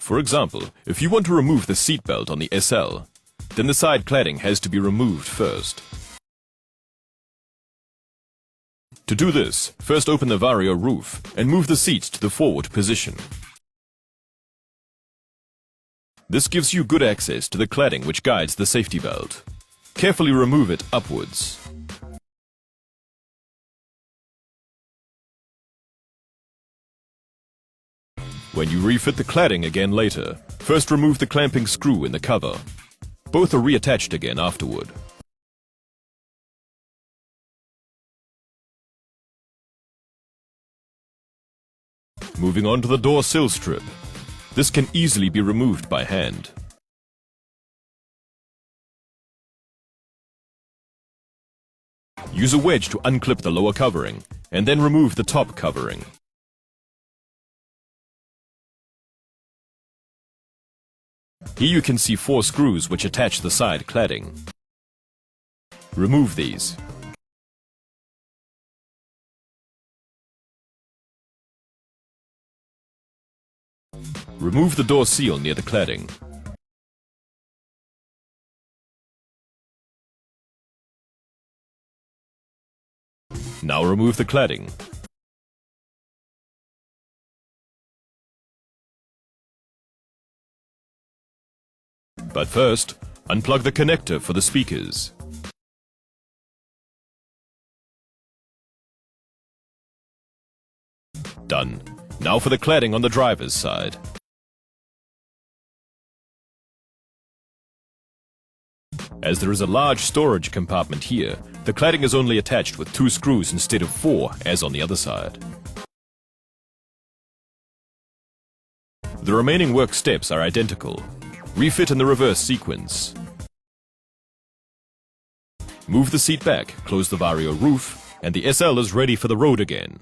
For example, if you want to remove the seatbelt on the SL, then the side cladding has to be removed first. To do this, first open the Vario roof and move the seats to the forward position. This gives you good access to the cladding which guides the safety belt. Carefully remove it upwards. When you refit the cladding again later, first remove the clamping screw in the cover. Both are reattached again afterward. Moving on to the door sill strip. This can easily be removed by hand. Use a wedge to unclip the lower covering, and then remove the top covering. Here you can see 4 screws which attach the side cladding. Remove these. Remove the door seal near the cladding. Now remove the cladding. But first, unplug the connector for the speakers. Done. Now for the cladding on the driver's side. As there is a large storage compartment here, the cladding is only attached with 2 screws instead of 4, as on the other side. The remaining work steps are identical. Refit in the reverse sequence. Move the seat back, close the Vario roof, and the SL is ready for the road again.